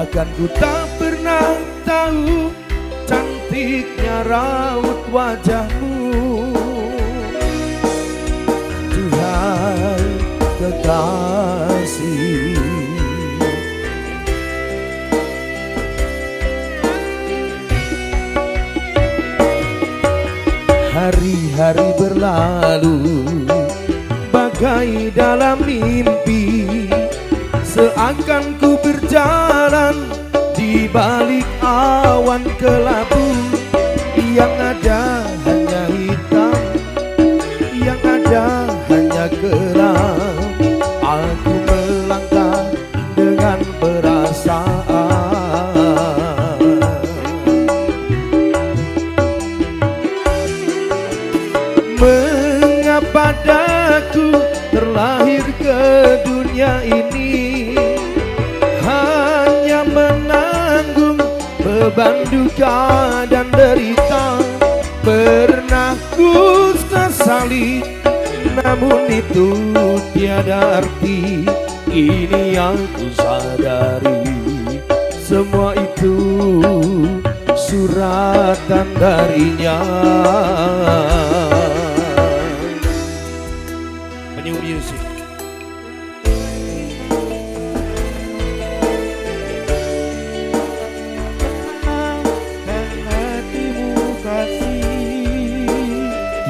Bahkan ku tak pernah tahu cantiknya raut wajahmu. Duhai kekasih, hari-hari berlalu bagai dalam mimpi, seakan ku berjalan di balik awan kelabu. Yang ada hanya hitam, yang ada hanya kelam. Aku melangkah dengan perasaan. Mengapa daku terlahir ke dunia ini, hanya menanggung beban duka dan derita. Pernah ku sesali, namun itu tiada arti. Ini yang ku sadari, semua itu suratan darinya. New music.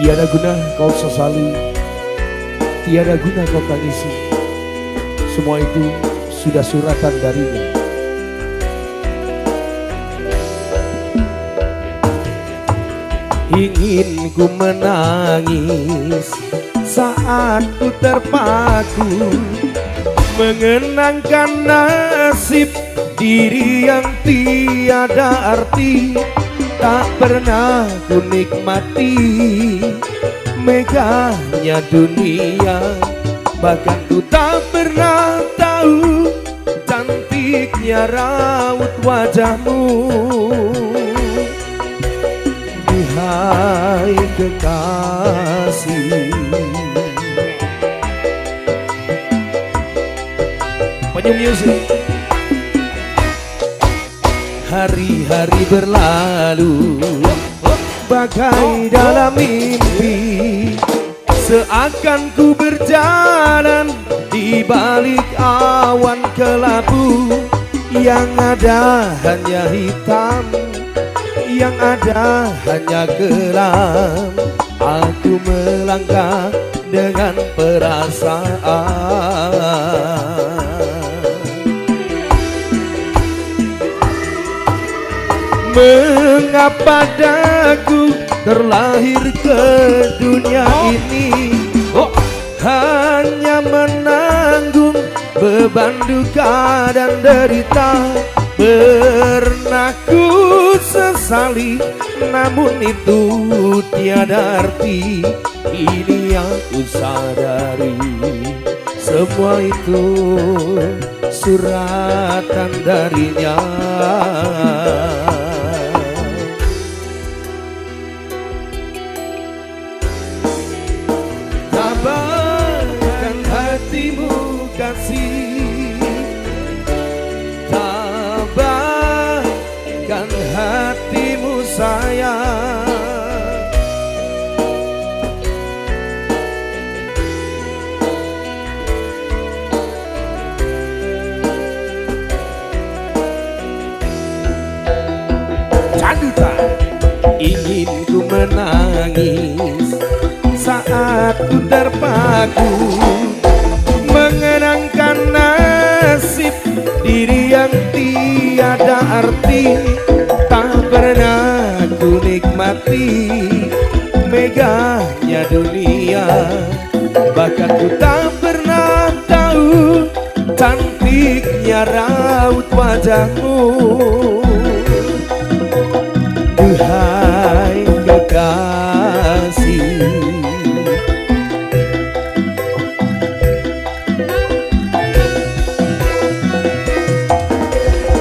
Tiada guna kau sesali, tiada guna kau tangisi. Semua itu sudah suratan darinya. Ingin ku menangis saat ku terpaku mengenangkan nasib diri yang tiada arti. Tak pernah ku nikmati megahnya dunia, bahkan ku tak pernah tahu cantiknya raut wajahmu. Duhai kekasih, New music. Hari-hari berlalu bagai dalam mimpi, seakan ku berjalan di balik awan kelabu. Yang ada hanya hitam, yang ada hanya kelam. Aku melangkah dengan perasaan. Mengapa daku terlahir ke dunia ini, hanya menanggung beban duka dan derita. Pernah ku sesali, namun itu tiada arti. Ini yang ku sadari, semua itu suratan darinya. Tabahkan hatimu kasih, tabahkan hatimu sayang. Ingin ku menangis saat ku terpaku mengenangkan nasib diri yang tiada arti. Tak pernah ku nikmati megahnya dunia, bahkan ku tak pernah tahu cantiknya raut wajahmu. Duhai kekasih,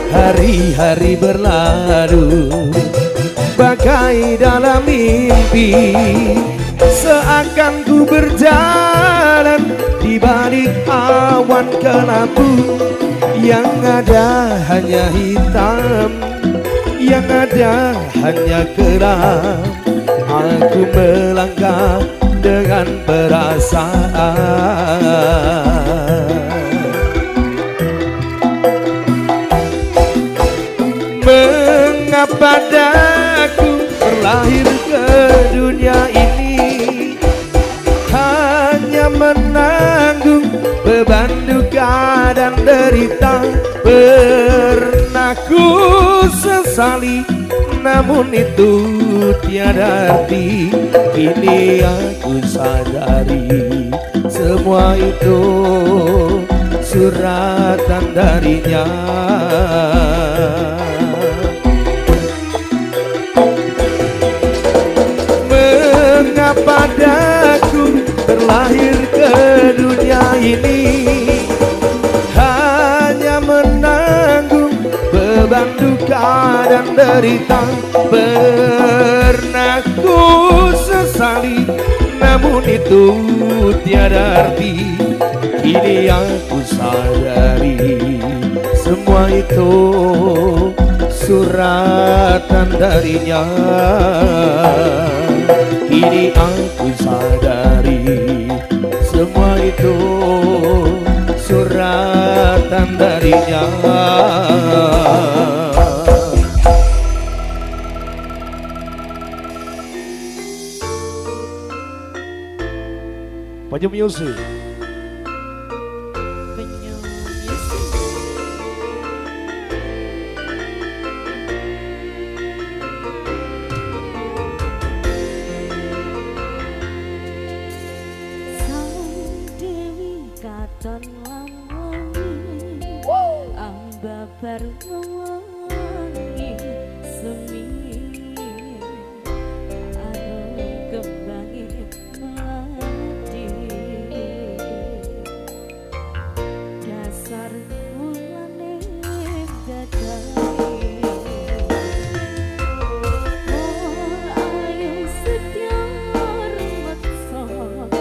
hari-hari berlalu bagai dalam mimpi, seakan ku berjalan di balik awan kelabu. Yang ada hanya hitam, yang ada hanya kelam. Aku melangkah dengan perasaan. Mengapa daku terlahir ke dunia ini, hanya menanggung beban duka dan derita. Pernah ku sesali, namun itu tiada arti. Kini aku sadari, semua itu suratan darinya. Mengapa daku terlahir ke dunia ini, hanya menanggung beban duka dan derita. Pernah ku sesali, namun itu tiada arti. Kini aku sadari, semua itu suratan darinya. Kini aku sadari, semua itu suratan darinya. Paju Music. Katon lawangi ambabar wangi semi anu kembangi melati dasar mulane dadai ayo setia rumeksa nolong.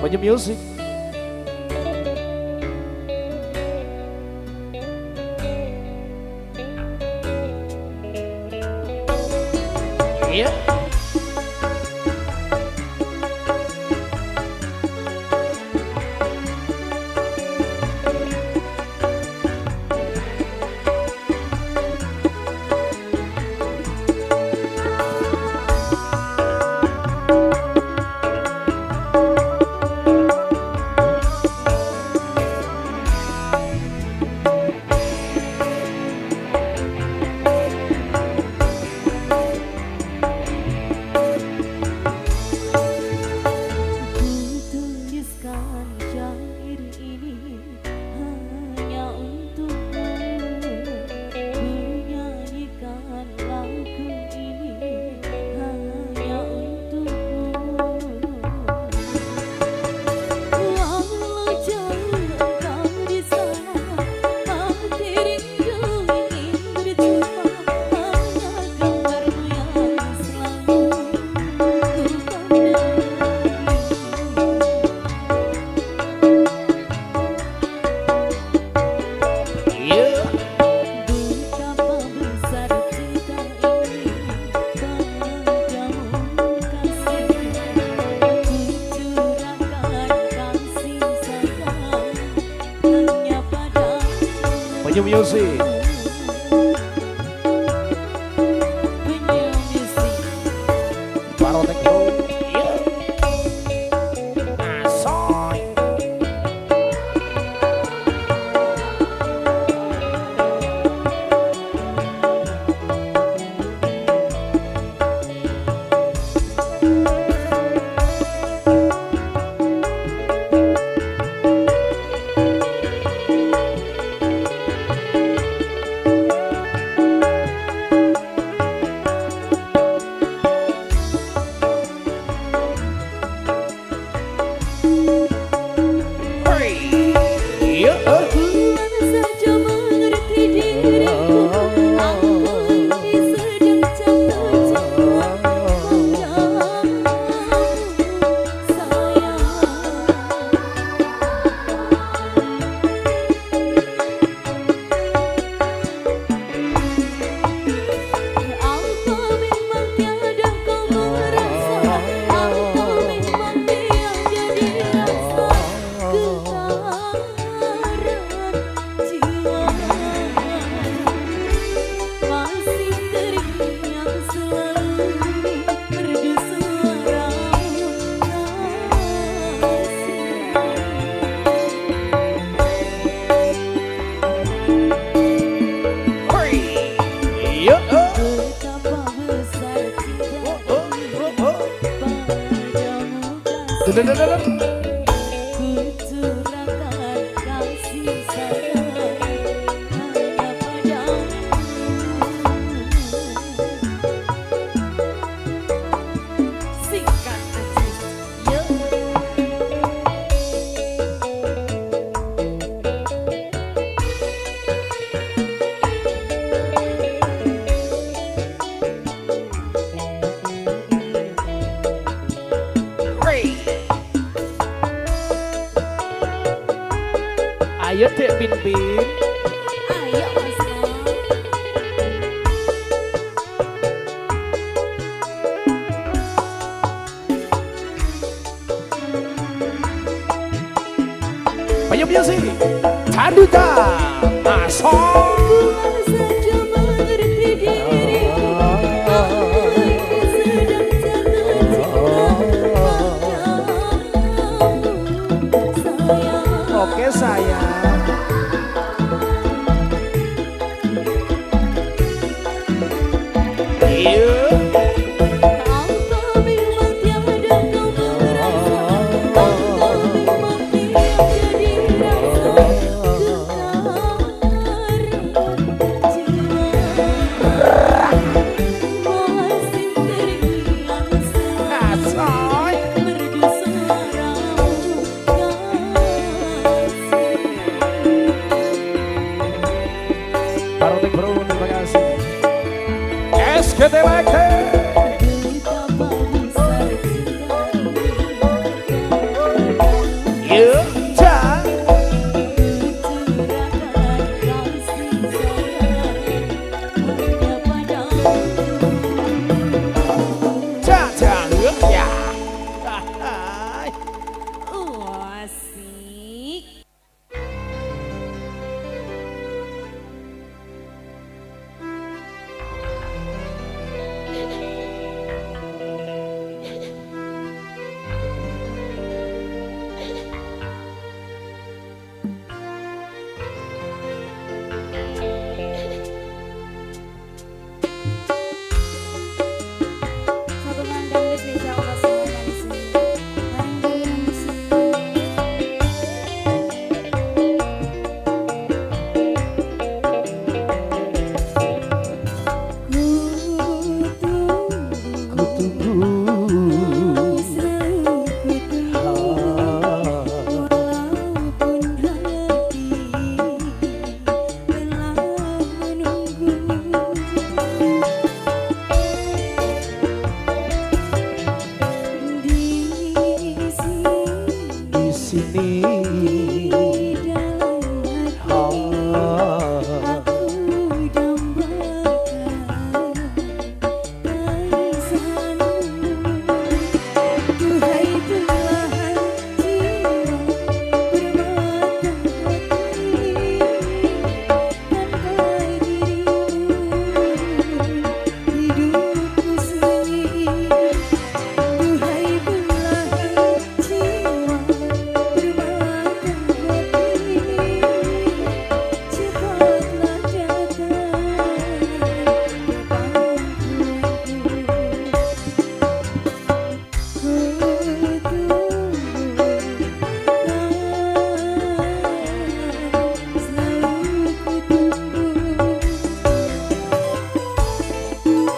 Banyak music. Iya. Banyak music. Barotek bro. Iya. Asoy. Ayo Dek Bin Bin. Ayo Mas Mo. Ayo Music Caduta Asal Saja mengerti diri sedang sayang. Oke sayang. Iya. Apa memang tiada kau merasa? Apa memang tidak jadi rasa getar jiwa masih terbiasa Asoy. merdu suaramu kasih. Barotek bro, terima kasih. SKTWK. Betapa besar cinta ini Iya. Cak. Curahkan kasih sayang hanya padamu. Cak cak ya. Hai. Asik. Satu mandang di spesial pasangan di sini. Mandi musik. Di sini.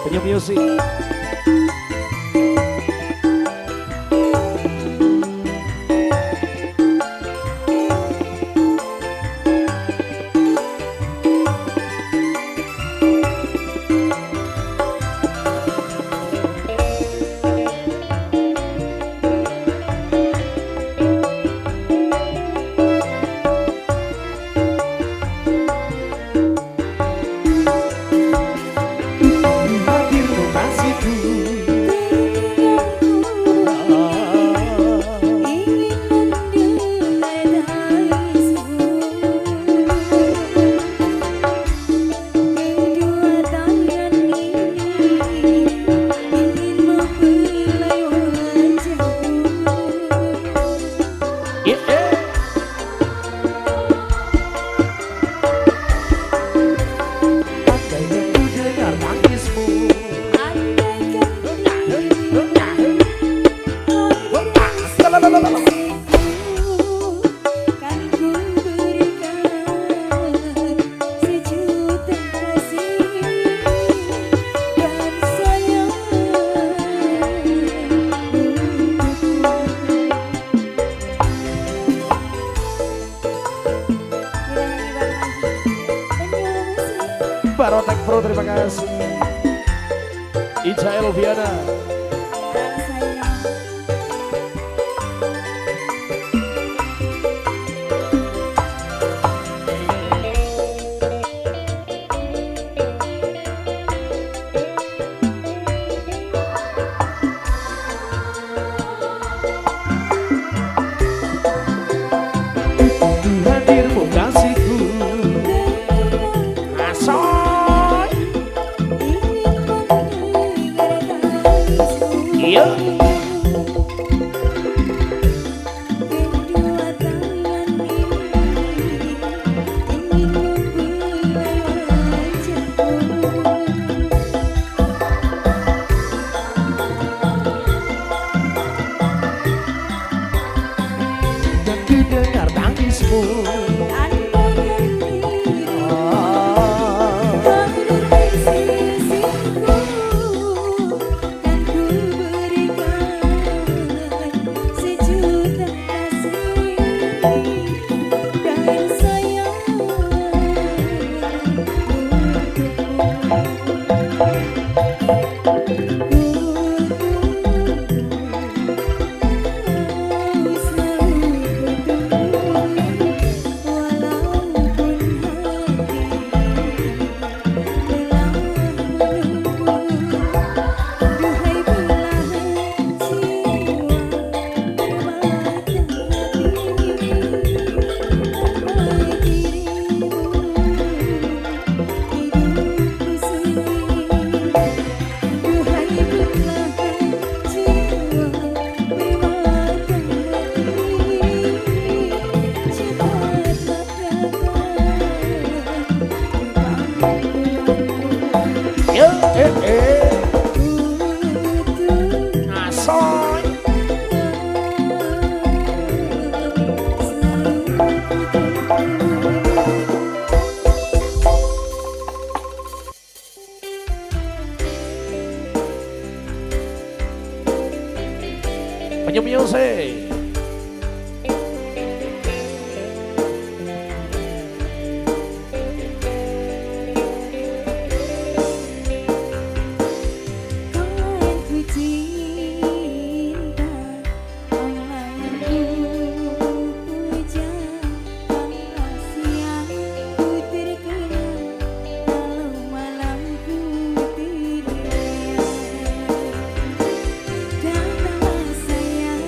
Penyu Music. Hadirmu kasihku. Andai yang ku dengar tangismu. Kan ku berikan sejuta kasih dan sayang untukmu. Barotek Pro, terima kasih. Ica Elviana. tanpa ganti Ah, hadir di sisiku kan ku berikan sejuta kasih dan sayang ya, ngasoy. Penyu-penyu sih. Kan ku cinta online ku puja siang ku terkenang kalau malam ku tidur karena sayang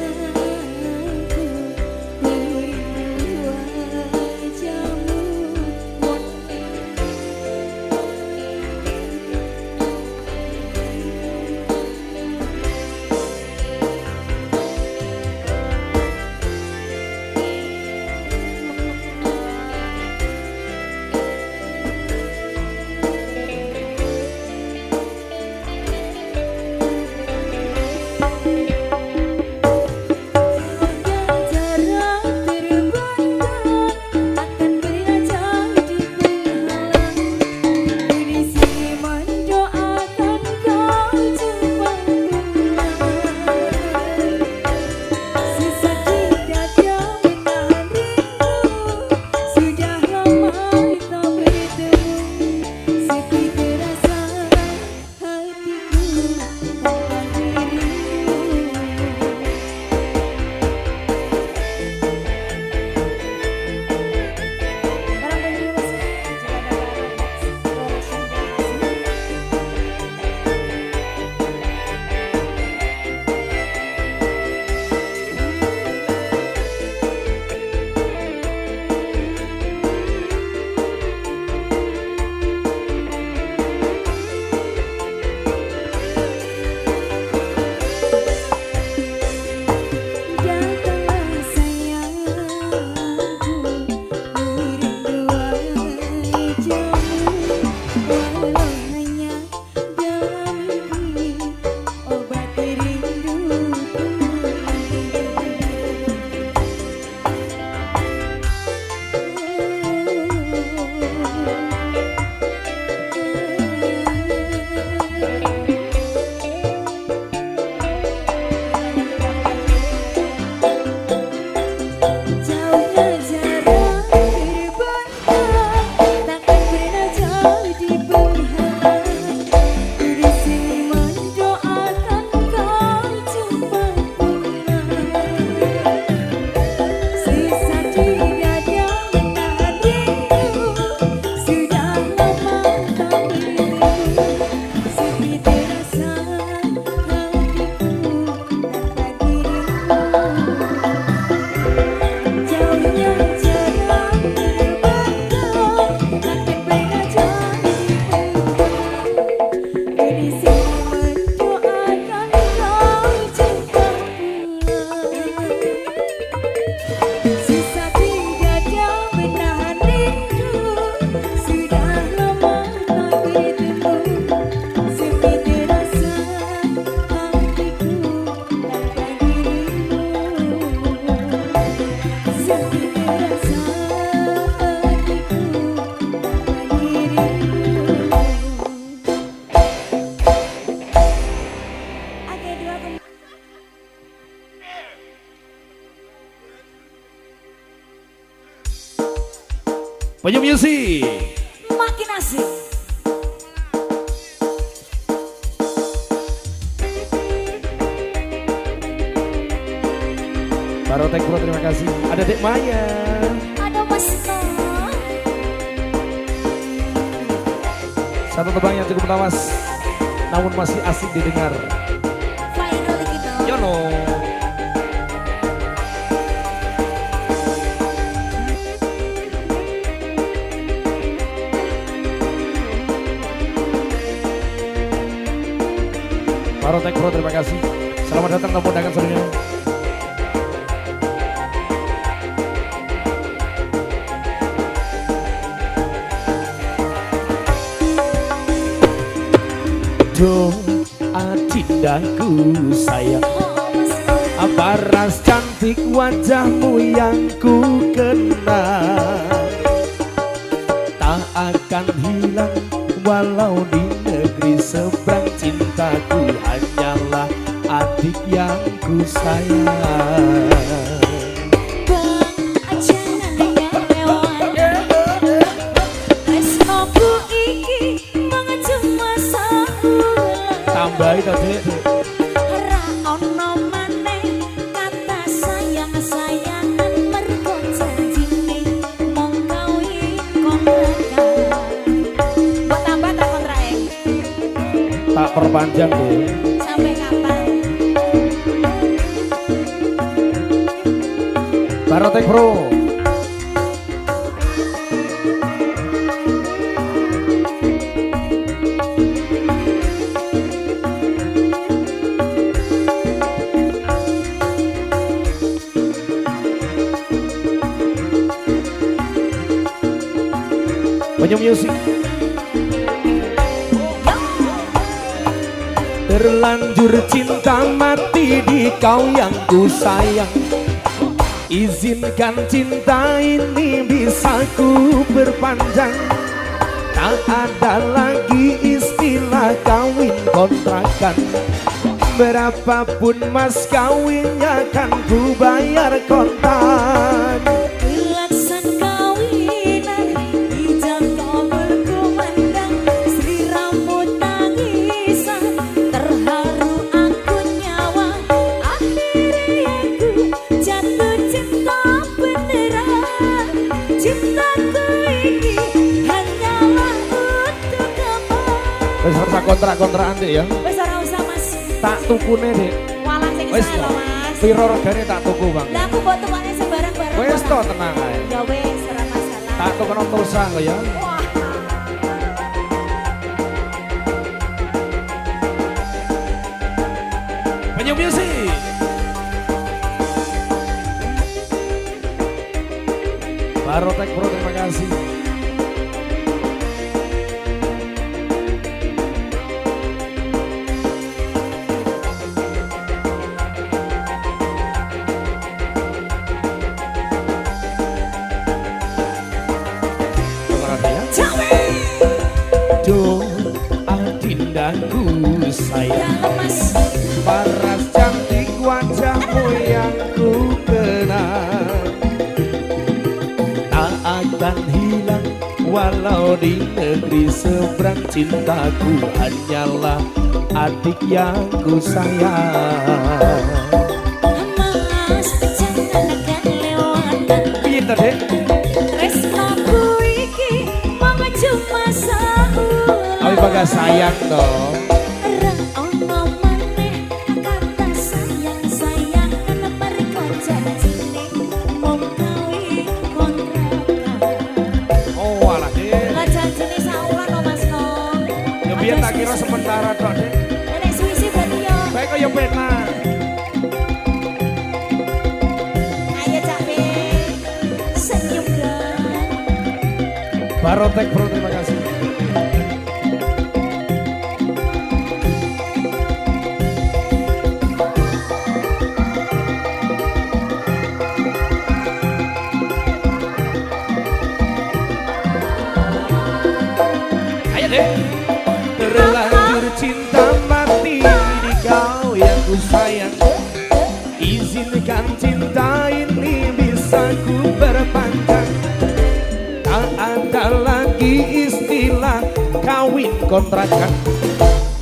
Penyu Music. Makin asik. Barotek Pro terima kasih. Ada Dek Maya. Ada Mas No. Satu tebang yang cukup lawas, namun masih asik didengar. Viral gitu. Yono. Barotek Pro terima kasih. Selamat datang tamu undangan seluruhnya. Doa cindaku sayang, apa ras cantik wajahmu yang ku kenal, tak akan hilang walau di negeri seberang. Cintaku hanyalah adik yang ku sayang. Tambahin tadi. Ra ono maneh kata sayang-sayangan mergo janjine mong kawin kontrakan. Mbok tambah tak kontrake? Tak perpanjang deh. Sampai kapan? Barotek Pro. Penyu Music. Terlanjur cinta mati di kau yang ku sayang, izinkan cinta ini bisa ku perpanjang. Tak ada lagi istilah kawin kontrakan, berapapun mas kawinnya kan ku bayar kontan. Laksan kawinan hijab kabel kumandang, Sri rambut tangisan terharu aku nyawa. Akhirnya aku jatuh cinta beneran, cintaku ini hanyalah untuk kamu. Wes rasa kontrak-kontrakan deh ya. Wes ora usah mas, Tak tukune deh. walah sing Wes salah mas. piro regane tak tuku bang. Lah aku buat tukangnya sebarang-barang. Wes to tenang ae. Ya wes ora masalah. Tak tukono tulsa kok ya. Wah. Penyu Music. Barotek Pro terima kasih. Terima kasih ya. Doa dindaku sayang, Dalam mas. paras cantik wajahmu yang ku kenal, tak akan hilang walau di negeri seberang. Cintaku hanyalah adik yang ku sayang. Mas jangan akan lewatkan Piye to, Dek? tresnaku iki mong cuma saulan. Awi bangga sayang dong. Ra ono maneh kata sayang-sayangan mergo janjine mong kawin kontrakan. Oh alah, Dek. Lah janjine saulan no mas no. Ya biar tak kira sementara tok, Dek. Nek suwi-suwi berarti yo. Baik kaya pena. Ayo Cak Be. Senyum kan. Barotek Pro terima kasih. Ayo deh. Terlanjur cinta mati di kau yang ku sayang, izinkan cinta ini bisa ku perpanjang. Tak kontrakan.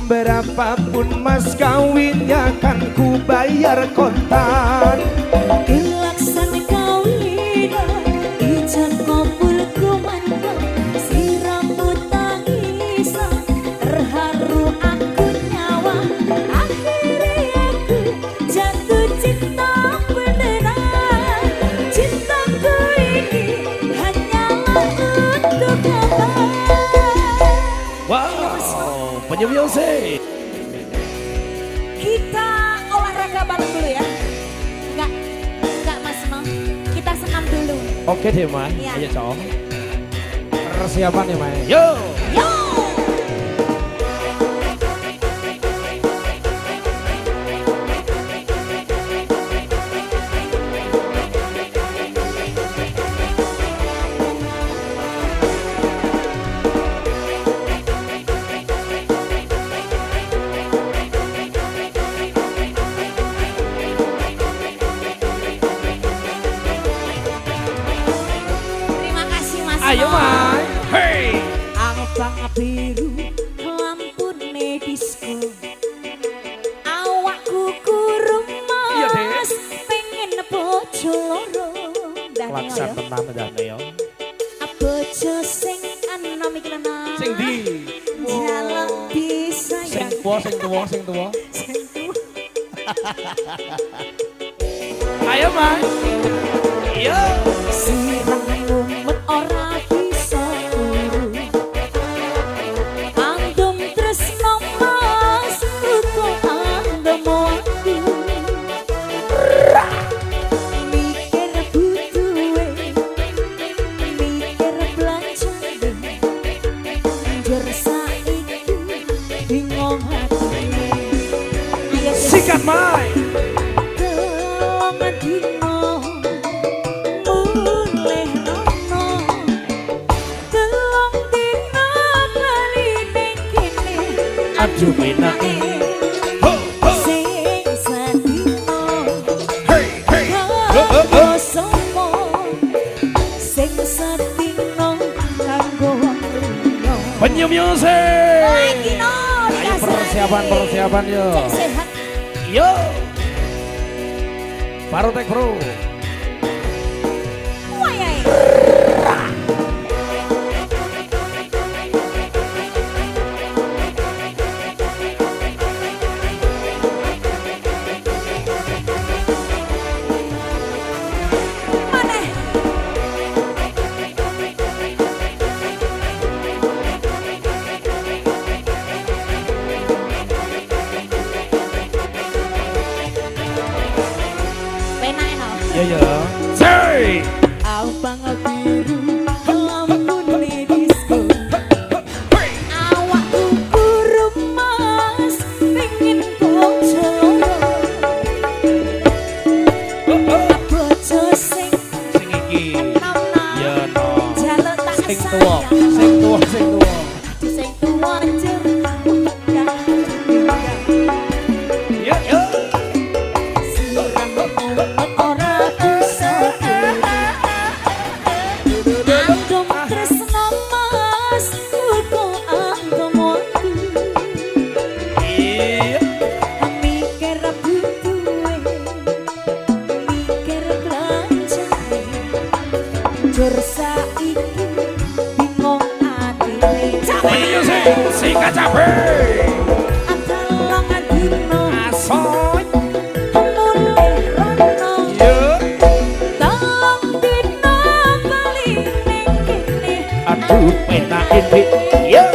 Berapapun mas kawinnya kan ku bayar kontan. Kelaksana kawinan ijab kabul kumandang, si rambut tangisan terharu aku nyawa. Akhirnya aku jatuh cinta beneran. Cintaku ini hanyalah untuk abang. Wow, penyu music. Kita olahraga bareng dulu ya. Enggak Mas Mo. Kita senam dulu. Oke deh Mai, Iya. ayo cowok. Persiapan ya Mai. Yo. Yo. Terima kasih Mas Ayo Mo. Mai. Hey. Abang biru lampune disco, awakku kurung Iya, Dek. mas pengen bojo loro. Laksan tenan dah Neo. Bojo sing anom iki lho Nak. Sing di. Jalan Sing disayang. tua, sing tua, sing tua. Sing tua. Ayo Mai. Yo. Sirang mumet ora bisa turu. Andum tresno mas uga andum aku. Mikir butuhe, mikir belanjane. Njur saiki bingung hati. Ayo Sikat Mai. Telung dino mulih rono, telung dino bali ning kene. Aduh penake. Ho ho. Sing sadino Hey hey. kanggo sopo, sing sadino kanggo wong liya. Penyu music. Lagi no, Ayo persiapan yo. Cek sehat. Yo. Baru tek bro. Wayai. Maneh. Penak no. Yo yo. Say. Abang biru lampune disco, awakku kurung mas pengen bojo loro. Bojo sing Sing iki. nom-nom, Yo no. jaluk tak Sing tua, sayang. sing tua, sing tua. Sing tua njur enggak. Yo yo. Sirah mumet ora bisa andum tresno mas uga andum aku. Iya. Mikir butuhe, mikir belanjane. Njur saiki bingung atine. Penyu music. Sikat capek. Atelang dino Asoy. mulih rono, Yo. telung dino bali ning kene. Aduh penake dik. Yo.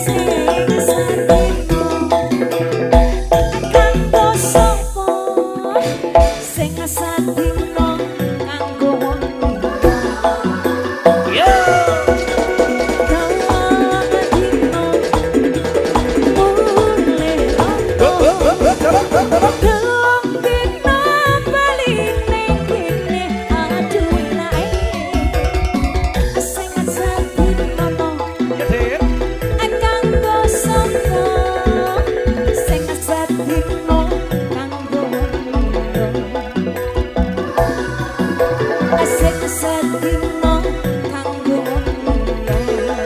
Sing sadino kanggo sopo, sing sadino kanggo wong liya. Yo. Telung dino mulih rono, Go go go go. telung dino bali ning kene. Aduh enake sing sadino Yo dik. kanggo sopo, sing sadino kanggo wong liya. Sing sadino kanggo wong liya.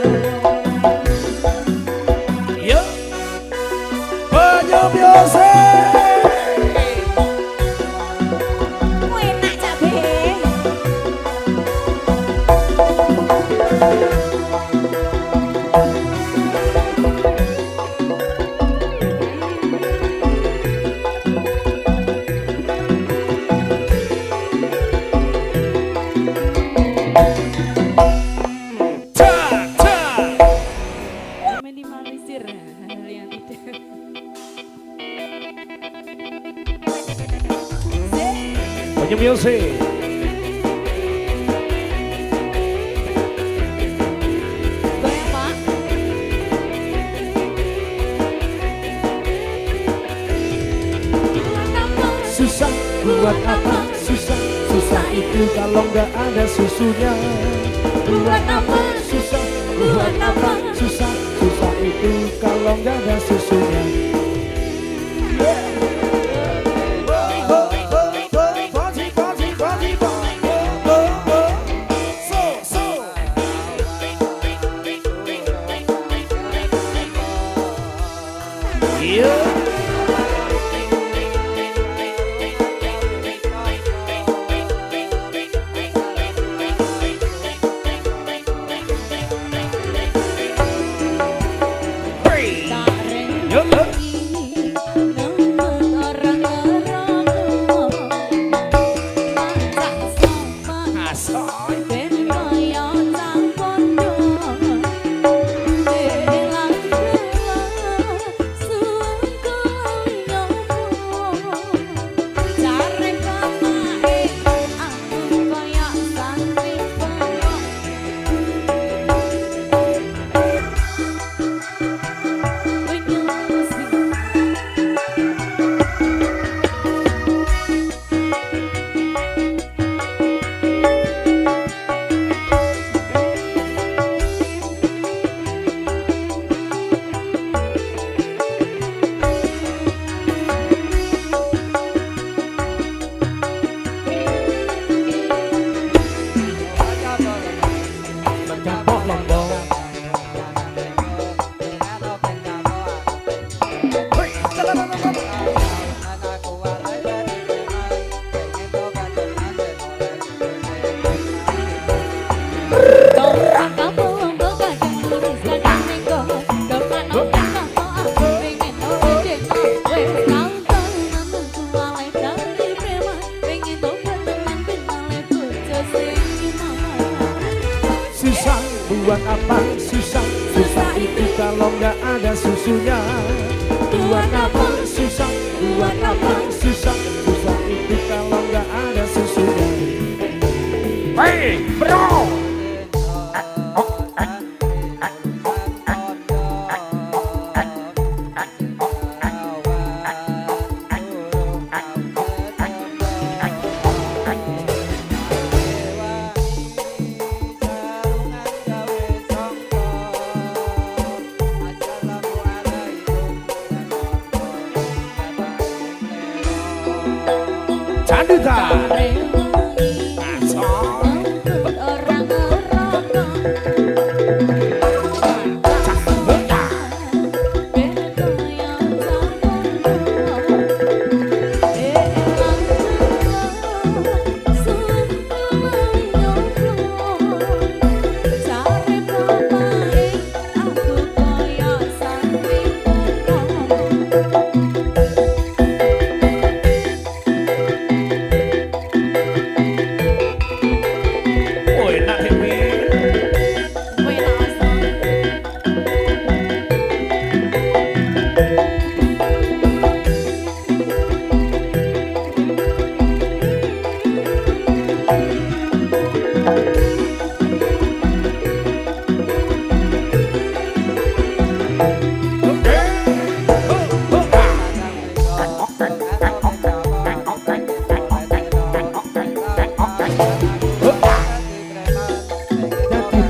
Banyak music. Goyang Pak. Buat apa? Susah buat apa? Susah, susah itu kalau nggak ada susunya. Buat apa? Susah, buat apa? Susah, susah itu kalau nggak ada susunya. Susah buat apa? Susah, susah itu kalau nggak ada susunya. Buat apa? Susah, buat apa? Susah, susah itu kalau nggak ada susunya. Hey, bro! Canduta.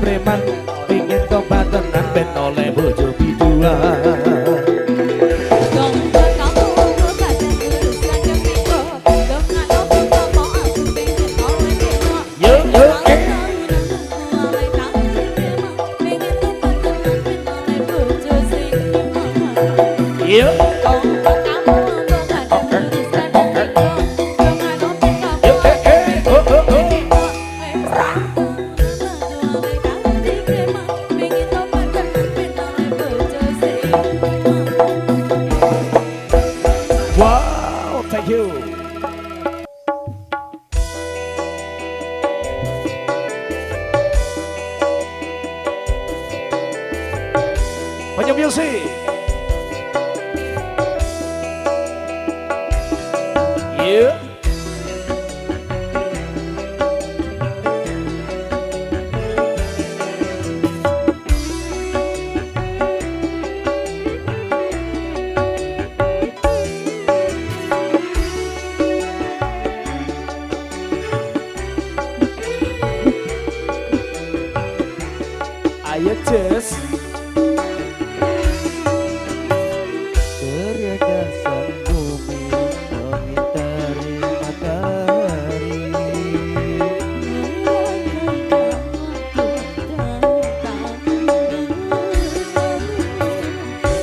Preman pingin tobat tenan ben oleh bojo biduan. Wow, thank you. Banyak music. Yeah. Ayo Jess. Beredar sang bumi mengitari matahari.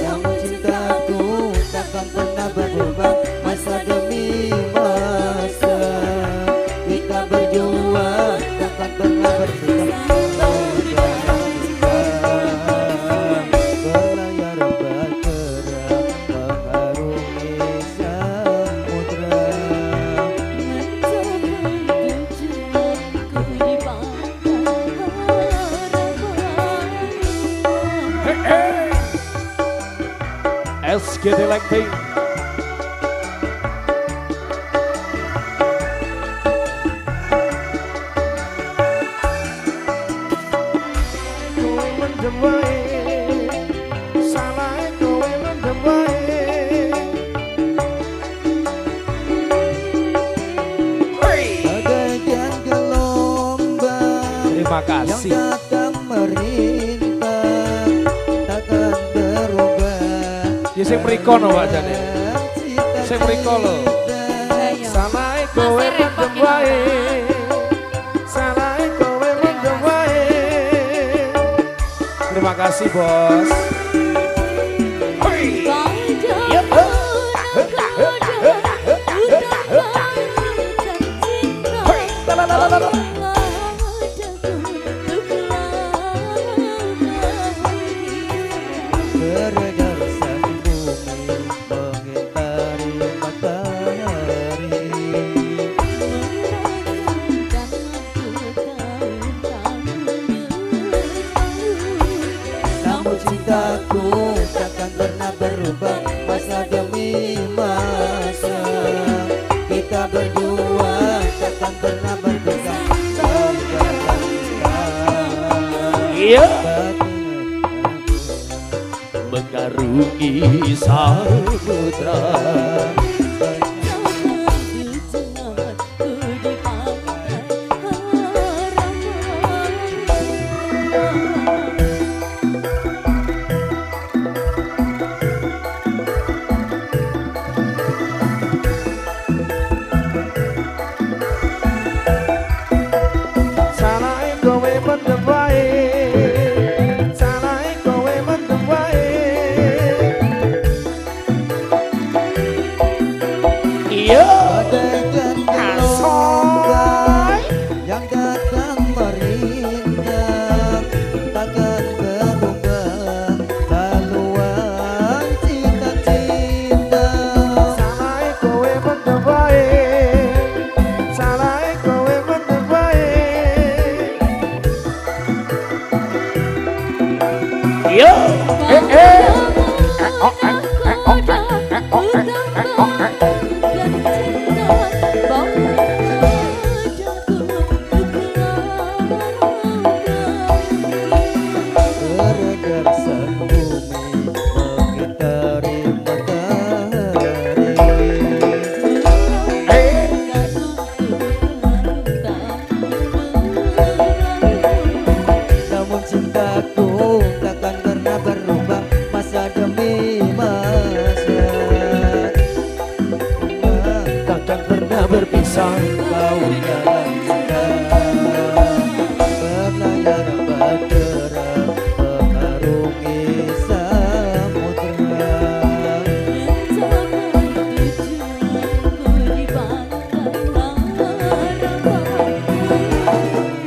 Namun cintaku takkan pernah berubah masa demi masa. Kita berjuang takkan pernah berpisah. Berlayar bergerak mengarungi samudra. SGT Lighting. Kowe mendem wae, salahe kowe mendem wae. Bagaikan gelombang Terima yang kasih. datang merintang takkan berubah. Ya sing mriko no Pak Jane. Sing mriko lho. Salahe kowe mendem wae. Salahe kowe mendem wae. Terima kasih, Bos. Beredar sang bumi mengitari matahari. Namun cintaku takkan pernah berubah masa demi masa. Kita berdua takkan pernah berpisah. Iya. Mengarungi samudra. Salahe kowe mendem wae. Salahe kowe mendem wae. Iya. Bagaikan gelombang yang datang merintang takkan berubah laluan cinta-cinta. Salahe kowe mendem wae. Salahe kowe mendem wae. Iya. Beredar sang bumi mengitari matahari. Namun cintaku takkan pernah berubah masa demi masa. Takkan pernah berpisah. Kau dalam cinta berlayar bergerak mengarungi samudra.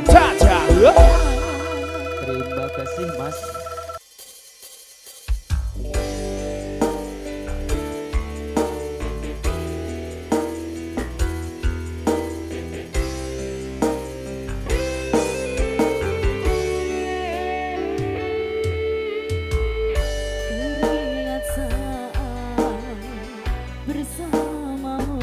Caca. Terima kasih Mas. Teringat saat bersamamu,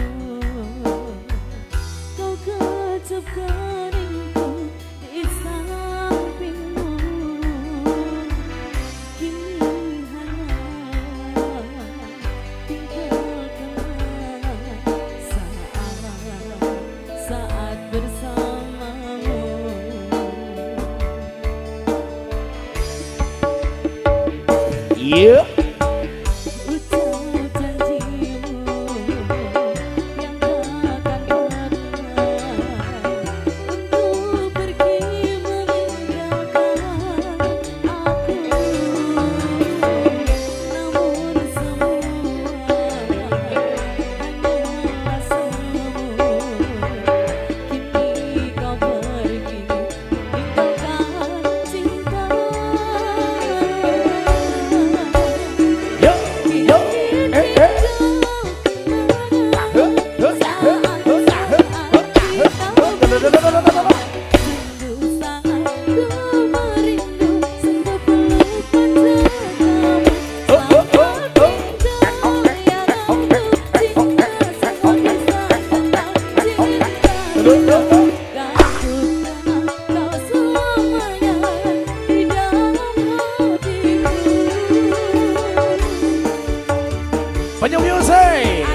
kau kecup keningku di sampingmu. Kini hanya tinggal kenangan saat bersamamu. Yuk. Penyu Music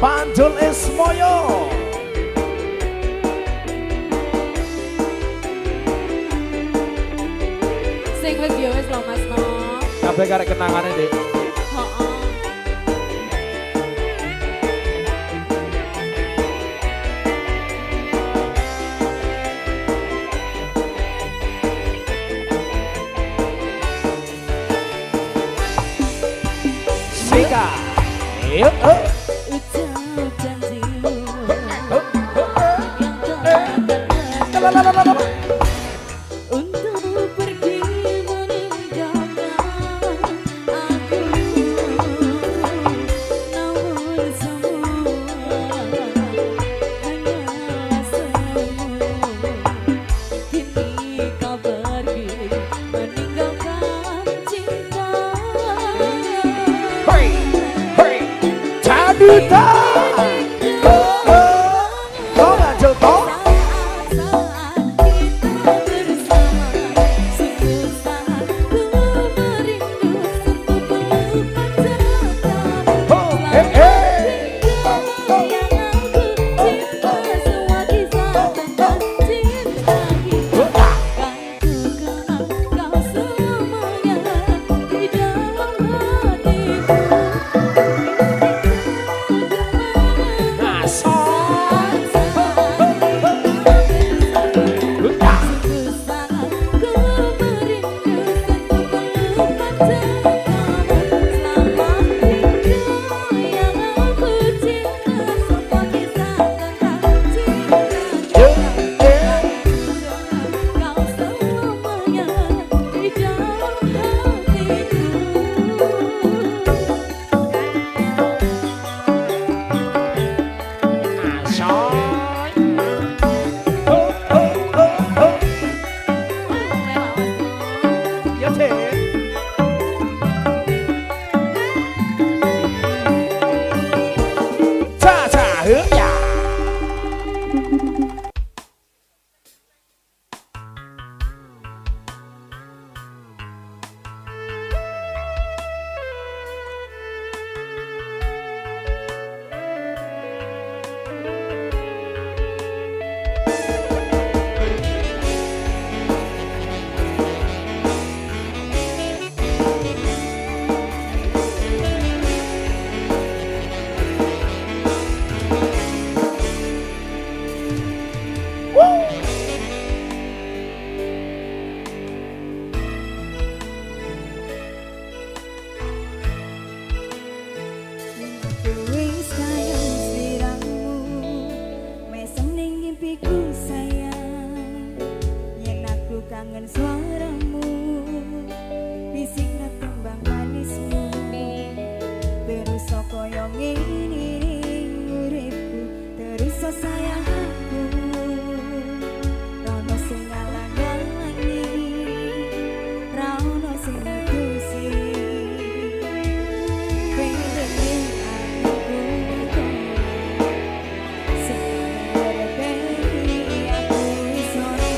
Panjul Ismoyo Sing wis yo wis lho Mas no. Kabeh karek kenangane Dik. Heeh. Sika. Yuk. Ucap janjimu untuk pergi meninggalkan aku, namun semua hanyalah semu. Kini kau pergi meninggalkan cinta. Caduta. Kau gak coba? Kangen suaramu, bisikna tembang manismu, terus koyo ngini uripku, terus sayang aku, rono sing ngalang-alangi, rono sing mutusi, pengen aku sing berbeda aku sore.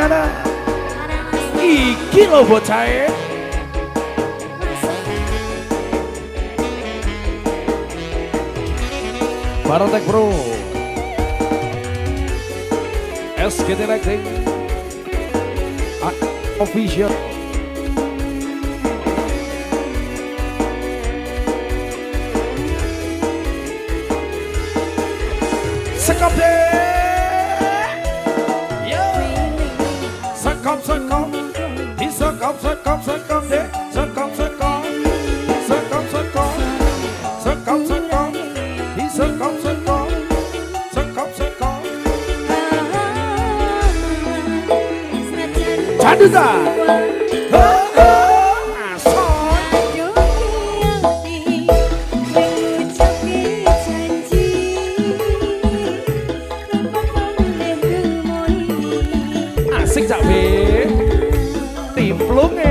Elviana. Iki lho bocahe. Barotek Bro. SGT Lighting Official. Sekop deh. Yo. Sekop sekop. Di sekop sekop sekop deh. Sekop sekop. Sekop sekop. Sekop sekop. Di sekop sekop. Sekop sekop. Caduta. Asik cak be, timplunge.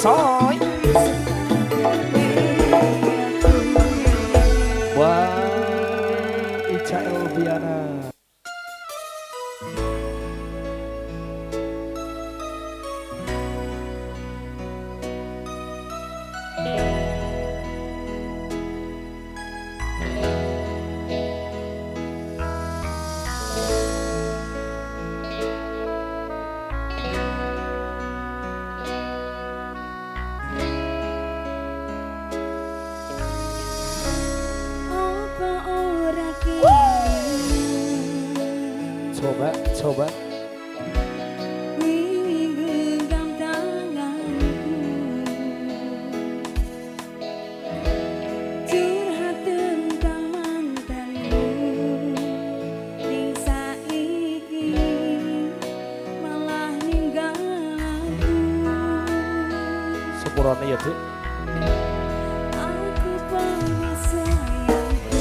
Soy. Wah, Ica Elviana. Coba. Genggam tanganku, curhat tentang mantanmu. Ning saiki malah ninggal aku. Sepurane ya, Dik. Aku pengen sayangku.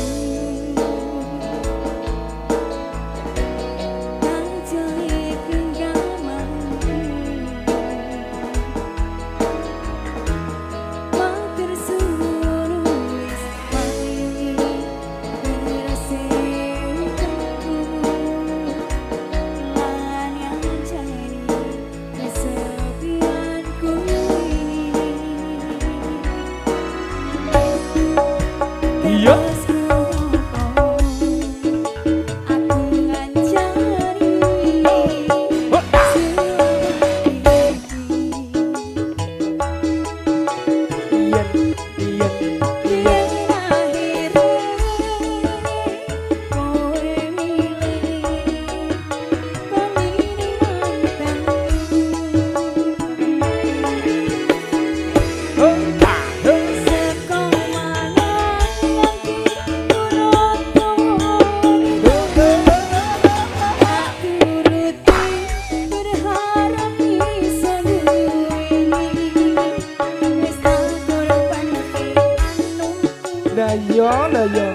Lah yo.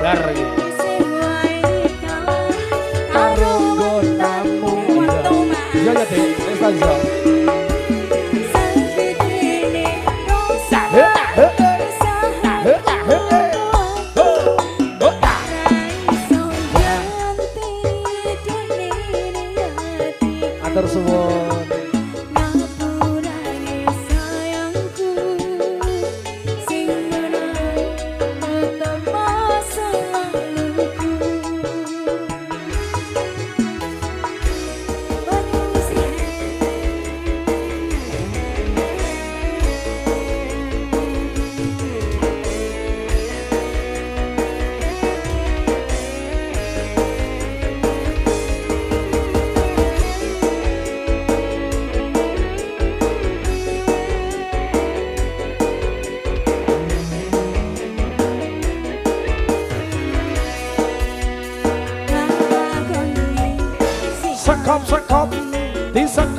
Dar iki. Karo gotamu. Iya ya, Dek. Wis ta iso. Atur suwun.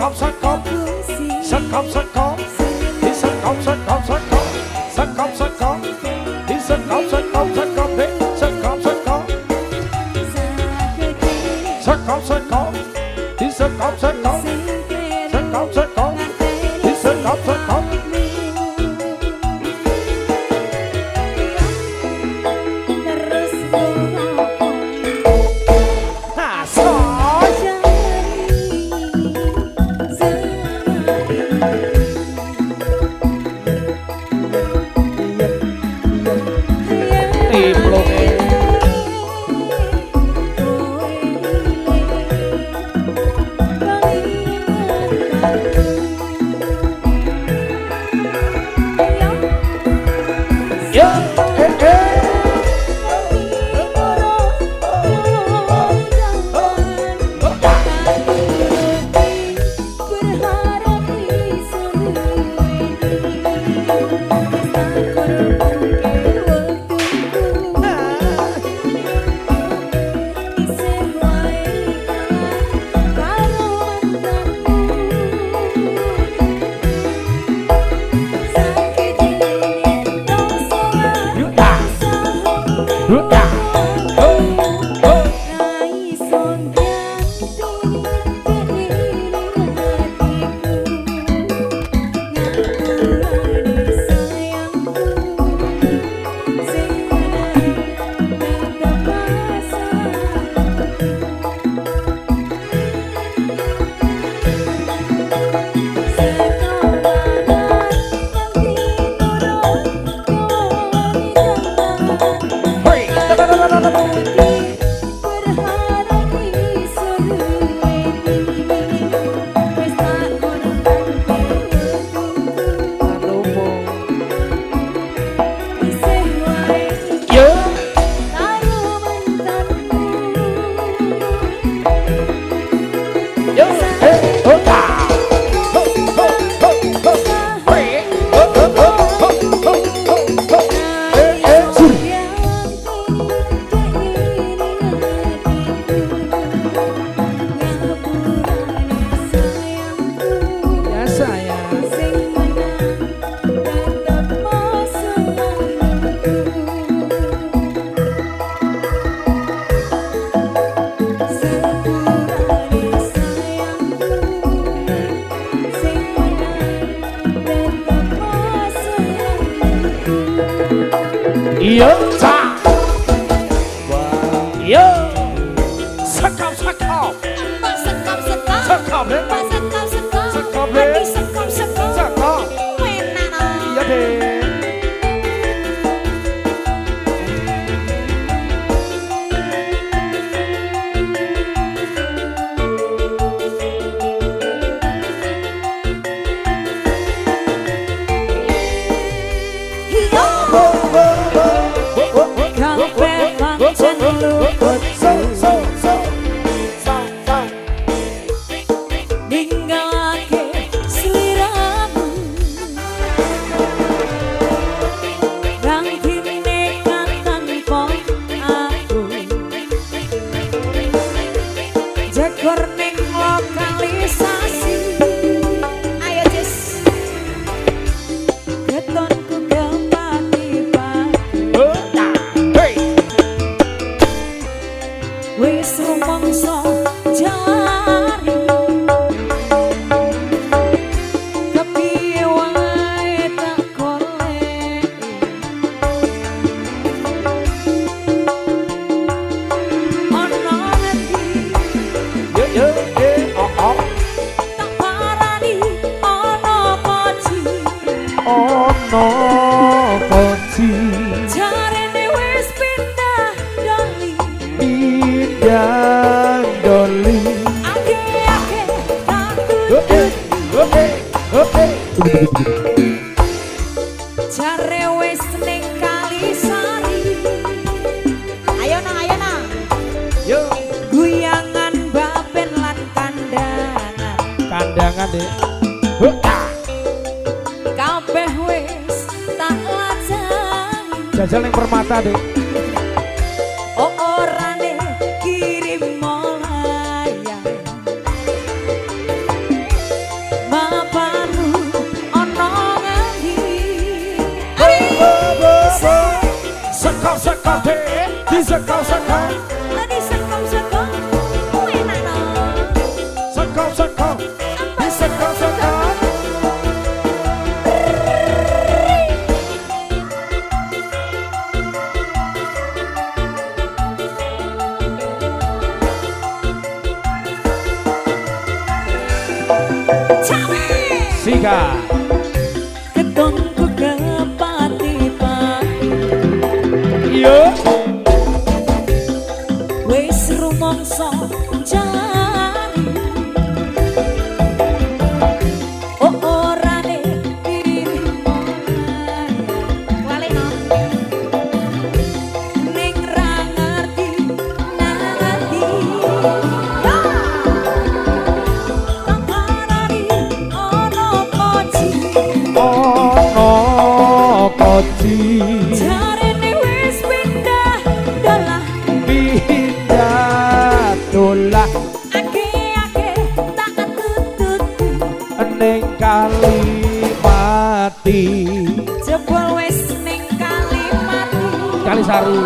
sekop sekop sekop sekop di sekop sekop sekop sekop sekop di sekop sekop sekop di sekop sekop sekop sekop di sekop sekop sekop sekop di sekop sekop. Yo, ta, yo, sekop sekop, sekop sekop, sekop sekop, iya deh. Jare wis ning Kalisari. Ayo nang. Yo. Guyangan bapen lan kandangan. Kandangan deh. Kabeh wis tak lajang. Jajal ning Permata deh. Oh orane kirim molayang. Disekal-sekal deh, disekal-sekal. Tadi sekam-sekam, enak dong. Sekal-sekal, disekal-sekal. Sika Ketonku kepati-pati, yo wis rumangsa jalani. Oh orane dirimo waleno ning ra ngerti ngerti. Kamarani ono koci, ono koci jarene wis pindah dalah. pindah dolah Ake-ake tak tututi, ning kali mati. jebol wis ning Kalimati. Kalisari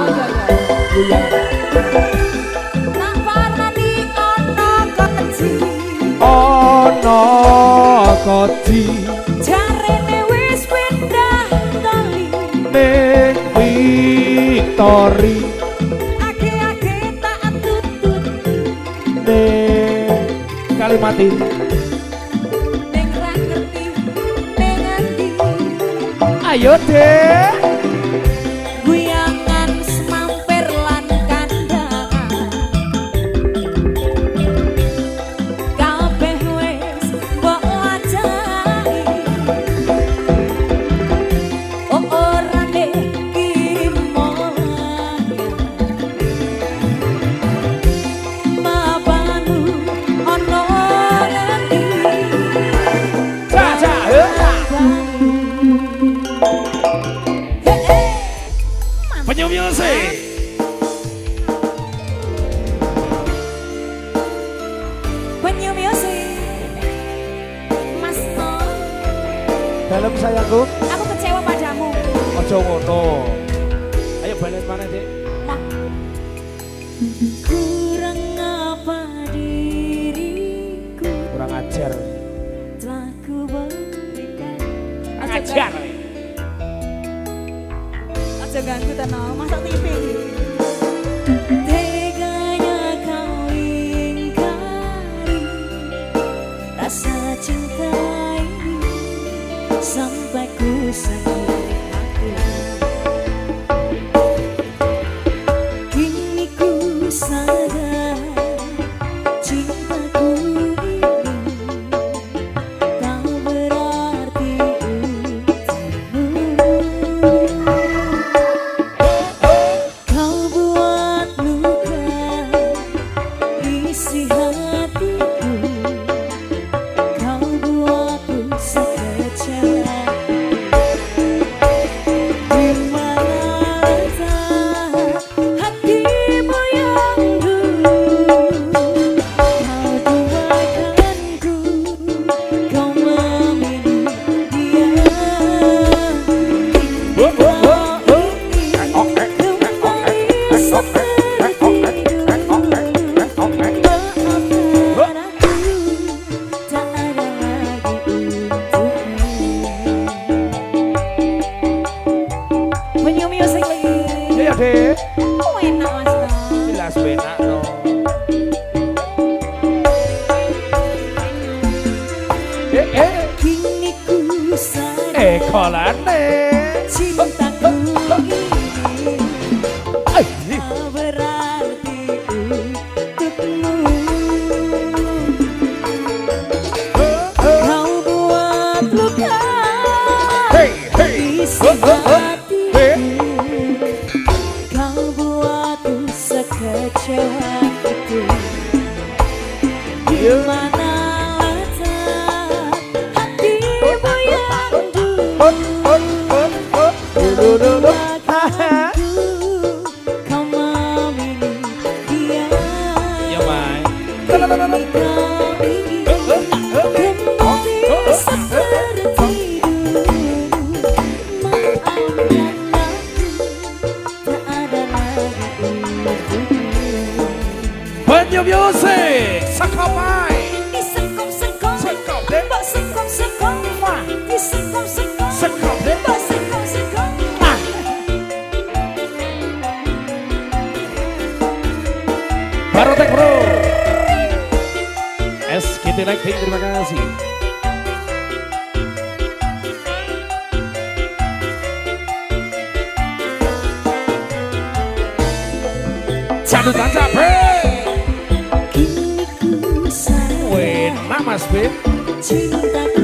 iya Tak parani ono koci, ono koci jarene wis pindah doli. ning Victory Ake-ake tak tututi, ning Kalimati. ning ra ngerti ning endi. Ayo deh Guyangan semampir lan kandangan, kabeh wis mbok wajahi. Oh ora nek kirim mapanu ono ngendi. caca penyu music. Penyu music, Mas No, Dalam sayangku aku kecewa padamu. ojo ngono. Ayo balik mana dek? Mah. Kurang apa diriku Kurang ajar. telah ku berikan. Ajar. Aja ganggu tanah, masak TV. Teganya kau ingkari rasa cinta ini sampai ku sakit hati. Kini ku sadar cintaku ini tak berarti untukmu. Kau buat luka isi hatiku, kau buatku sekecewa. Di mana letak hatimu yang dulu kau duakanku, kau memilih dia. Iya deh. Enak mas Jelas benak no. Kini ku sadar Kolane. cintaku ini Ay, tak berarti untukmu. Kau buat luka hey, hey. isi hatiku, Hey. kau buatku sekecewa itu. Di mana letak hatimu yang dulu duakanku, kau memilih dia. Ya mai. Kini kau ingin kembali seperti dulu. Maafkan aku, tak Banyu Music sekop ae. Disekop-sekop, Sekop deh. mbok sekop-sekop, Wah. disekop-sekop, Sekop deh. mbok sekop-sekop. Nah. Barotek bro. SKT Lighting terima kasih. Jadu tancap Kini ku sayang Wena mas Beb. cinta